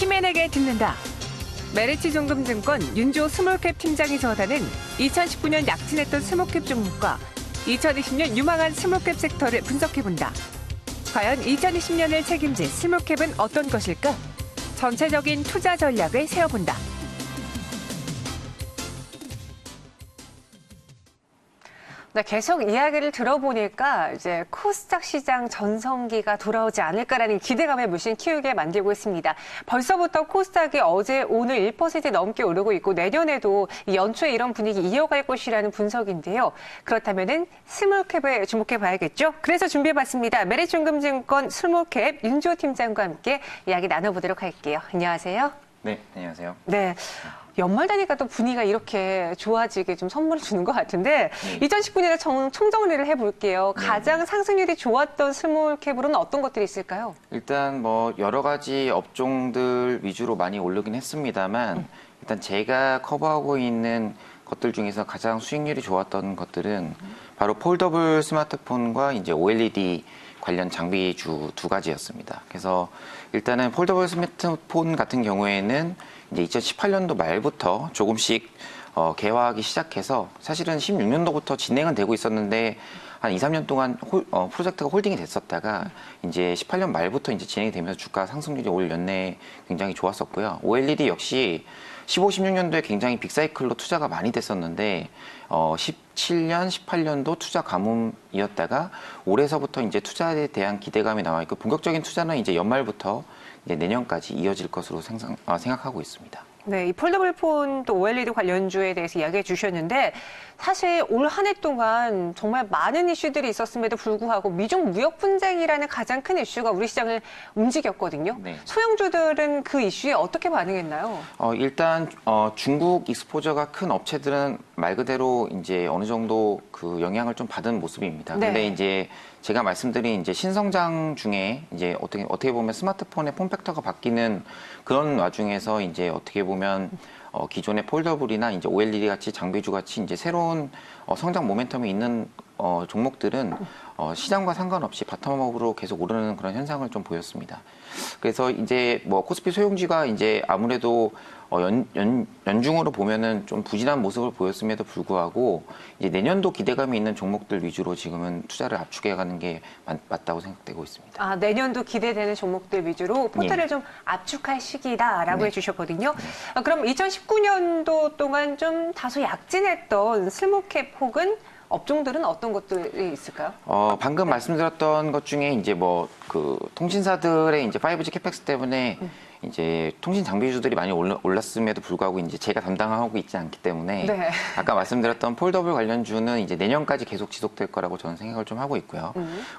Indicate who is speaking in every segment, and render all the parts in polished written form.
Speaker 1: 키맨에게 듣는다. 메리츠증금증권 윤주호 스몰캡 팀장이 전하는 2019년 약진했던 스몰캡 종목과 2020년 유망한 스몰캡 섹터를 분석해본다. 과연 2020년을 책임질 스몰캡은 어떤 것일까? 전체적인 투자 전략을 세워본다.
Speaker 2: 네, 계속 이야기를 들어보니까 이제 코스닥 시장 전성기가 돌아오지 않을까라는 기대감을 물씬 키우게 만들고 있습니다. 벌써부터 코스닥이 어제 오늘 1% 넘게 오르고 있고 내년에도 연초에 이런 분위기 이어갈 것이라는 분석인데요. 그렇다면은 스몰캡에 주목해 봐야겠죠. 그래서 준비해봤습니다. 메리츠증금증권 스몰캡 윤주호 팀장과 함께 이야기 나눠보도록 할게요. 안녕하세요.
Speaker 3: 네, 안녕하세요.
Speaker 2: 네. 연말 되니까 또 분위기가 이렇게 좋아지게 좀 선물을 주는 것 같은데 2019년에 총정리를 해볼게요. 가장 상승률이 좋았던 스몰캡으로는 어떤 것들이 있을까요?
Speaker 3: 일단 뭐 여러 가지 업종들 위주로 많이 오르긴 했습니다만 일단 제가 커버하고 있는 것들 중에서 가장 수익률이 좋았던 것들은 바로 폴더블 스마트폰과 이제 OLED 관련 장비주 두 가지였습니다. 그래서 일단은 폴더블 스마트폰 같은 경우에는 이제 2018년도 말부터 조금씩 개화하기 시작해서 사실은 16년도부터 진행은 되고 있었는데 한 2, 3년 동안 프로젝트가 홀딩이 됐었다가 이제 18년 말부터 이제 진행이 되면서 주가 상승률이 올 연내에 굉장히 좋았었고요. OLED 역시 15, 16년도에 굉장히 빅사이클로 투자가 많이 됐었는데 17년, 18년도 투자 가뭄이었다가 올해서부터 이제 투자에 대한 기대감이 나와 있고 본격적인 투자는 이제 연말부터 이제 내년까지 이어질 것으로 생각하고 있습니다.
Speaker 2: 네, 이 폴더블 폰 또 OLED 관련주에 대해서 이야기해 주셨는데 사실 올 한 해 동안 정말 많은 이슈들이 있었음에도 불구하고 미중 무역 분쟁이라는 가장 큰 이슈가 우리 시장을 움직였거든요.
Speaker 3: 네.
Speaker 2: 소형주들은 그 이슈에 어떻게 반응했나요?
Speaker 3: 일단 중국 익스포저가 큰 업체들은 말 그대로 이제 어느 정도 그 영향을 좀 받은 모습입니다.
Speaker 2: 네.
Speaker 3: 근데 이제 제가 말씀드린 이제 신성장 중에 이제 어떻게 보면 스마트폰의 폼팩터가 바뀌는 그런 와중에서 이제 어떻게 보면 기존의 폴더블이나 이제 OLED 같이 장비주 같이 이제 새로운 성장 모멘텀이 있는 종목들은 시장과 상관없이 바텀업으로 계속 오르는 그런 현상을 좀 보였습니다. 그래서 이제 뭐 코스피 소형주가 이제 아무래도 연중으로 보면은 좀 부진한 모습을 보였음에도 불구하고 이제 내년도 기대감이 있는 종목들 위주로 지금은 투자를 압축해가는 게 맞다고 생각되고 있습니다.
Speaker 2: 아, 내년도 기대되는 종목들 위주로 포트를
Speaker 3: 예.
Speaker 2: 좀 압축할 시기다라고
Speaker 3: 네.
Speaker 2: 해주셨거든요. 그럼 2019년도 동안 좀 다소 약진했던 스몰캡 혹은 업종들은 어떤 것들이 있을까요?
Speaker 3: 방금 말씀드렸던 것 중에 이제 뭐 그 통신사들의 이제 5G 캐펙스 때문에 이제 통신 장비주들이 많이 올랐음에도 불구하고 이제 제가 담당하고 있지 않기 때문에
Speaker 2: 네.
Speaker 3: 아까 말씀드렸던 폴더블 관련주는 이제 내년까지 계속 지속될 거라고 저는 생각을 좀 하고 있고요.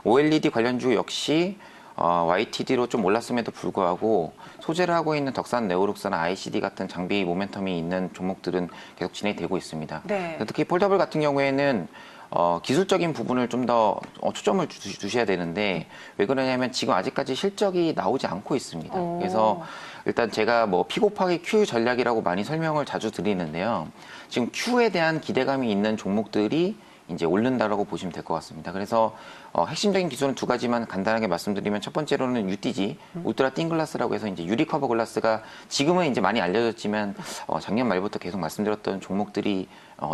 Speaker 3: OLED 관련주 역시 YTD로 좀 올랐음에도 불구하고 소재를 하고 있는 덕산, 네오룩사나 ICD 같은 장비 모멘텀이 있는 종목들은 계속 진행되고 있습니다.
Speaker 2: 네.
Speaker 3: 특히 폴더블 같은 경우에는 기술적인 부분을 좀 더 초점을 두셔야 되는데 왜 그러냐면 지금 아직까지 실적이 나오지 않고 있습니다. 그래서 일단 제가 뭐 픽곱하기 Q 전략이라고 많이 설명을 자주 드리는데요. 지금 Q에 대한 기대감이 있는 종목들이 이제 오른다라고 보시면 될 것 같습니다. 그래서 핵심적인 기술은 두 가지만 간단하게 말씀드리면 첫 번째로는 UTG, 울트라 틴 글라스라고 해서 이제 유리 커버 글라스가 지금은 이제 많이 알려졌지만 작년 말부터 계속 말씀드렸던 종목들이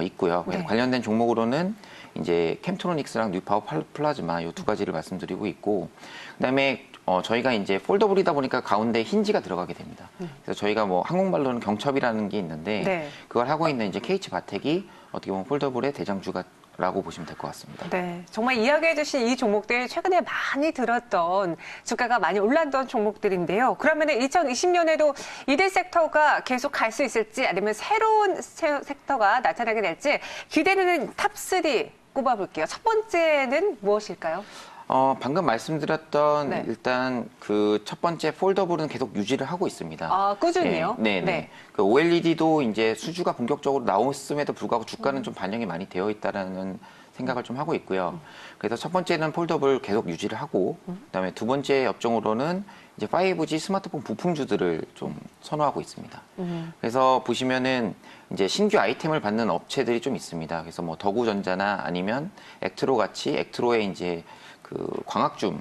Speaker 3: 있고요. 그래서
Speaker 2: 네.
Speaker 3: 관련된 종목으로는 이제 캠트로닉스랑 뉴파워 플라즈마 이 두 가지를 말씀드리고 있고 그다음에 저희가 이제 폴더블이다 보니까 가운데 힌지가 들어가게 됩니다. 그래서 저희가 뭐 한국말로는 경첩이라는 게 있는데
Speaker 2: 네.
Speaker 3: 그걸 하고 있는 이제 KH 바텍이 어떻게 보면 폴더블의 대장주라고 보시면 될 것 같습니다.
Speaker 2: 네, 정말 이야기해주신 이 종목들 최근에 많이 들었던 주가가 많이 올랐던 종목들인데요. 그러면 2020년에도 이대 섹터가 계속 갈 수 있을지 아니면 새로운 섹터가 나타나게 될지 기대되는 탑3 꼽아볼게요. 첫 번째는 무엇일까요?
Speaker 3: 방금 말씀드렸던
Speaker 2: 네.
Speaker 3: 일단 그 첫 번째 폴더블은 계속 유지를 하고 있습니다.
Speaker 2: 아, 꾸준히요?
Speaker 3: 네.
Speaker 2: 네.
Speaker 3: 그 OLED도 이제 수주가 본격적으로 나왔음에도 불구하고 주가는 좀 반영이 많이 되어 있다라는 생각을 좀 하고 있고요. 그래서 첫 번째는 폴더블 계속 유지를 하고, 그다음에 두 번째 업종으로는 이제 5G 스마트폰 부품주들을 좀 선호하고 있습니다. 그래서 보시면은 이제 신규 아이템을 받는 업체들이 좀 있습니다. 그래서 뭐 더구전자나 아니면 액트로 같이 액트로의 이제 그 광학줌이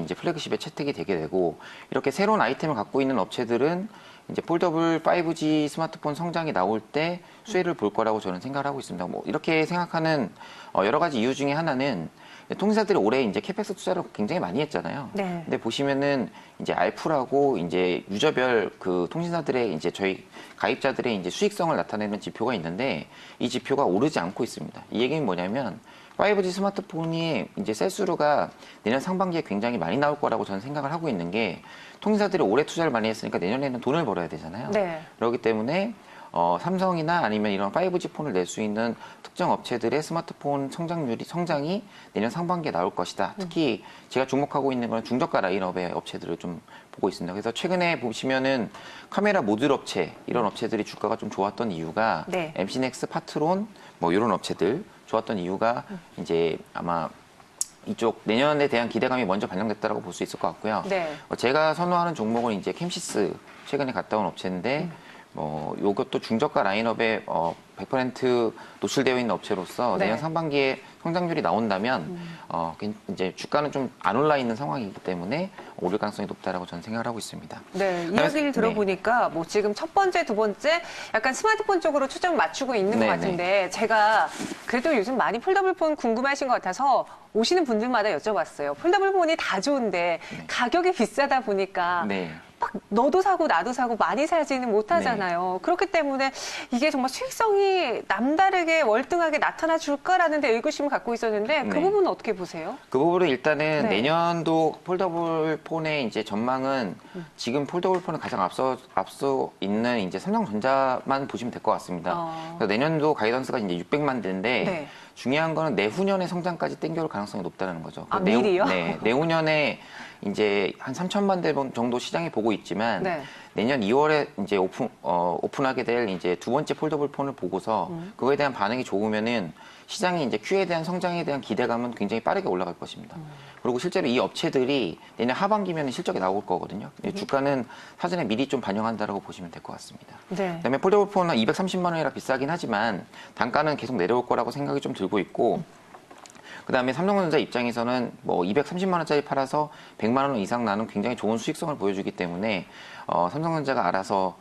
Speaker 3: 이제 플래그십에 채택이 되게 되고 이렇게 새로운 아이템을 갖고 있는 업체들은 이제 폴더블 5G 스마트폰 성장이 나올 때 수혜를 볼 거라고 저는 생각을 하고 있습니다. 뭐 이렇게 생각하는 여러 가지 이유 중에 하나는 통신사들이 올해 이제 캐펙스 투자를 굉장히 많이 했잖아요.
Speaker 2: 네.
Speaker 3: 근데 보시면은 이제 알프라고 이제 유저별 그 통신사들의 이제 저희 가입자들의 이제 수익성을 나타내는 지표가 있는데 이 지표가 오르지 않고 있습니다. 이 얘기는 뭐냐면 5G 스마트폰이 이제 셀수루가 내년 상반기에 굉장히 많이 나올 거라고 저는 생각을 하고 있는 게 통신사들이 올해 투자를 많이 했으니까 내년에는 돈을 벌어야 되잖아요.
Speaker 2: 네.
Speaker 3: 그렇기 때문에 삼성이나 아니면 이런 5G 폰을 낼 수 있는 특정 업체들의 스마트폰 성장이 내년 상반기에 나올 것이다. 특히 제가 주목하고 있는 건 중저가 라인업의 업체들을 좀 보고 있습니다. 그래서 최근에 보시면은 카메라 모듈 업체 이런 업체들이 주가가 좀 좋았던 이유가
Speaker 2: 네.
Speaker 3: MC넥스, 파트론 뭐 이런 업체들 좋았던 이유가 이제 아마 이쪽 내년에 대한 기대감이 먼저 반영됐다고 볼 수 있을 것 같고요.
Speaker 2: 네.
Speaker 3: 제가 선호하는 종목은 이제 캠시스 최근에 갔다 온 업체인데 요것도 중저가 라인업에 100% 노출되어 있는 업체로서
Speaker 2: 네.
Speaker 3: 내년 상반기에 성장률이 나온다면 이제 주가는 좀 안 올라 있는 상황이기 때문에 오를 가능성이 높다라고 저는 생각을 하고 있습니다.
Speaker 2: 네, 이야기를 들어보니까 뭐 지금 첫 번째, 두 번째 약간 스마트폰 쪽으로 초점 맞추고 있는 것
Speaker 3: 네,
Speaker 2: 같은데 제가 그래도 요즘 많이 폴더블 폰 궁금하신 것 같아서 오시는 분들마다 여쭤봤어요. 폴더블 폰이 다 좋은데 가격이 비싸다 보니까
Speaker 3: 네.
Speaker 2: 막 너도 사고 나도 사고 많이 사지는 못하잖아요. 그렇기 때문에 이게 정말 수익성이 남다르게 월등하게 나타나 줄까라는 데 의구심을 갖고 있었는데 그
Speaker 3: 네.
Speaker 2: 부분은 어떻게 보세요?
Speaker 3: 그 부분은 일단은
Speaker 2: 네.
Speaker 3: 내년도 폴더블 폰의 이제 전망은 지금 폴더블 폰을 가장 앞서 있는 이제 삼성전자만 보시면 될 것 같습니다. 그래서 내년도 가이던스가 이제 600만 대인데
Speaker 2: 네.
Speaker 3: 중요한 거는 내후년의 성장까지 땡겨올 가능성이 높다는 거죠.
Speaker 2: 아, 미리요?
Speaker 3: 네, 내후년에 이제 한 3천만 대 정도 시장이 보고 있지만
Speaker 2: 네.
Speaker 3: 내년 2월에 이제 오픈하게 될 이제 두 번째 폴더블 폰을 보고서 그거에 대한 반응이 좋으면은 시장이 이제 Q에 대한 성장에 대한 기대감은 굉장히 빠르게 올라갈 것입니다. 그리고 실제로 이 업체들이 내년 하반기면 실적이 나올 거거든요. 주가는 사전에 미리 좀 반영한다라고 보시면 될 것 같습니다.
Speaker 2: 네.
Speaker 3: 그다음에 폴더블 폰은 230만 원이라 비싸긴 하지만 단가는 계속 내려올 거라고 생각이 좀 들고 있고 그다음에 삼성전자 입장에서는 뭐 230만 원짜리 팔아서 100만 원 이상 나는 굉장히 좋은 수익성을 보여주기 때문에 삼성전자가 알아서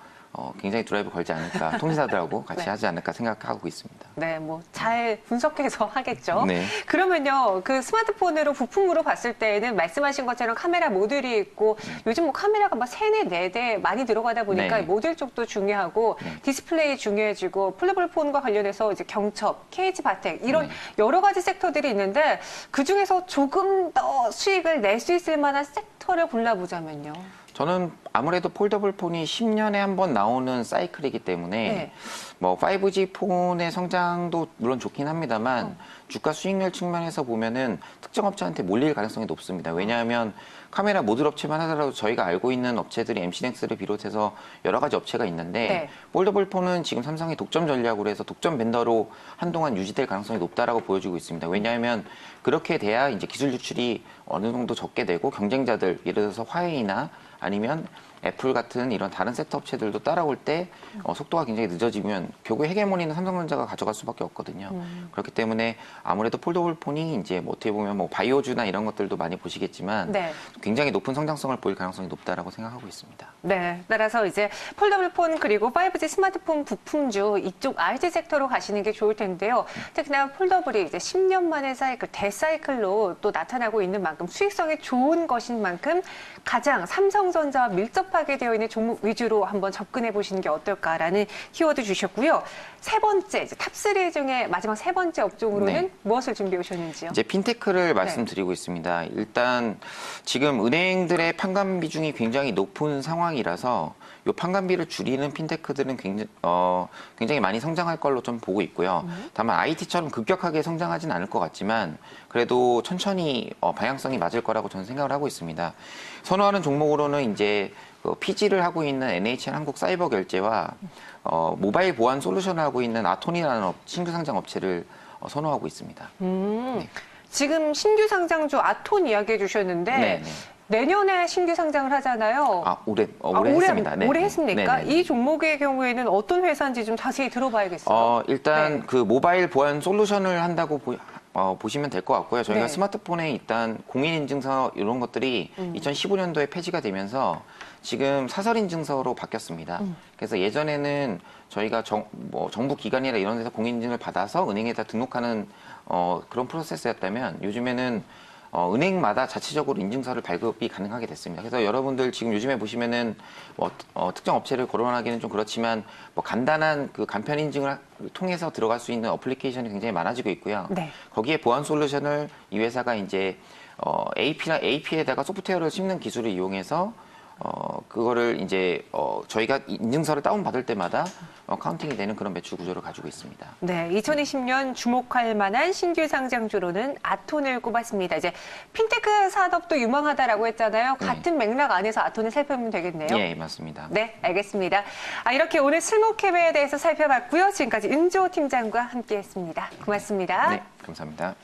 Speaker 3: 굉장히 드라이브 걸지 않을까 통신사들하고 같이
Speaker 2: 네.
Speaker 3: 하지 않을까 생각하고 있습니다.
Speaker 2: 네, 뭐 잘 분석해서 하겠죠.
Speaker 3: 네.
Speaker 2: 그러면요, 그 스마트폰으로 부품으로 봤을 때는 말씀하신 것처럼 카메라 모듈이 있고 요즘 뭐 카메라가 막 3, 4대 많이 들어가다 보니까
Speaker 3: 네.
Speaker 2: 모듈 쪽도 중요하고 디스플레이 중요해지고 폴더블 폰과 관련해서 이제 경첩, KH 바텍 이런 여러 가지 섹터들이 있는데 그 중에서 조금 더 수익을 낼 수 있을 만한 섹터를 골라보자면요.
Speaker 3: 저는 아무래도 폴더블 폰이 10년에 한 번 나오는 사이클이기 때문에
Speaker 2: 네.
Speaker 3: 뭐 5G 폰의 성장도 물론 좋긴 합니다만 주가 수익률 측면에서 보면은 특정 업체한테 몰릴 가능성이 높습니다. 왜냐하면 카메라 모듈 업체만 하더라도 저희가 알고 있는 업체들이 MC넥스를 비롯해서 여러 가지 업체가 있는데
Speaker 2: 네.
Speaker 3: 폴더블 폰은 지금 삼성이 독점 전략으로 해서 독점 벤더로 한동안 유지될 가능성이 높다라고 보여지고 있습니다. 왜냐하면 그렇게 돼야 이제 기술 유출이 어느 정도 적게 되고 경쟁자들 예를 들어서 화웨이나 아니면 애플 같은 이런 다른 섹터 업체들도 따라올 때 속도가 굉장히 늦어지면 결국 헤게모니는 삼성전자가 가져갈 수밖에 없거든요. 그렇기 때문에 아무래도 폴더블 폰이 이제 뭐 어떻게 보면 뭐 바이오주나 이런 것들도 많이 보시겠지만
Speaker 2: 네.
Speaker 3: 굉장히 높은 성장성을 보일 가능성이 높다라고 생각하고 있습니다.
Speaker 2: 네, 따라서 이제 폴더블 폰 그리고 5G 스마트폰 부품주 이쪽 RT 섹터로 가시는 게 좋을 텐데요. 특히나 폴더블이 이제 10년 만의 사이클, 대사이클로 또 나타나고 있는 만큼 수익성이 좋은 것인 만큼 가장 삼성전자와 밀접하게 되어 있는 종목 위주로 한번 접근해 보시는 게 어떨까라는 키워드 주셨고요. 세 번째, 이제 탑3 중에 마지막 세 번째 업종으로는
Speaker 3: 네.
Speaker 2: 무엇을 준비해 오셨는지요?
Speaker 3: 이제 핀테크를 말씀드리고 있습니다. 일단 지금 은행들의 판관 비중이 굉장히 높은 상황이라서 이 판관비를 줄이는 핀테크들은 굉장히 많이 성장할 걸로 좀 보고 있고요. 다만 IT처럼 급격하게 성장하진 않을 것 같지만 그래도 천천히 방향성이 맞을 거라고 저는 생각을 하고 있습니다. 선호하는 종목으로는 이제 PG를 하고 있는 NHN 한국사이버결제와 모바일 보안 솔루션을 하고 있는 아톤이라는 신규 상장 업체를 선호하고 있습니다. 네.
Speaker 2: 지금 신규 상장주 아톤 이야기해 주셨는데
Speaker 3: 네, 네.
Speaker 2: 내년에 신규 상장을 하잖아요.
Speaker 3: 올해 했습니다. 네.
Speaker 2: 올해 했습니까?
Speaker 3: 네, 네, 네.
Speaker 2: 이 종목의 경우에는 어떤 회사인지 좀 자세히 들어봐야겠어요.
Speaker 3: 일단
Speaker 2: 네.
Speaker 3: 그 모바일 보안 솔루션을 보시면 될 것 같고요. 저희가
Speaker 2: 네.
Speaker 3: 스마트폰에 일단 공인인증서 이런 것들이 2015년도에 폐지가 되면서 지금 사설인증서로 바뀌었습니다. 그래서 예전에는 저희가 정부 기관이나 이런 데서 공인인증을 받아서 은행에다 등록하는 그런 프로세스였다면 요즘에는 은행마다 자체적으로 인증서를 발급이 가능하게 됐습니다. 그래서 여러분들 지금 요즘에 보시면은 특정 업체를 거론하기는 좀 그렇지만 간단한 그 간편 인증을 통해서 들어갈 수 있는 어플리케이션이 굉장히 많아지고 있고요.
Speaker 2: 네.
Speaker 3: 거기에 보안 솔루션을 이 회사가 이제 AP에다가 소프트웨어를 씹는 기술을 이용해서 그거를 이제 저희가 인증서를 다운받을 때마다 카운팅이 되는 그런 매출 구조를 가지고 있습니다.
Speaker 2: 네, 2020년 주목할 만한 신규 상장주로는 아톤을 꼽았습니다. 이제 핀테크 산업도 유망하다라고 했잖아요. 같은 맥락 안에서 아톤을 살펴보면 되겠네요.
Speaker 3: 예, 맞습니다.
Speaker 2: 네, 알겠습니다. 이렇게 오늘 스몰캡에 대해서 살펴봤고요. 지금까지 윤주호 팀장과 함께했습니다. 고맙습니다.
Speaker 3: 네, 감사합니다.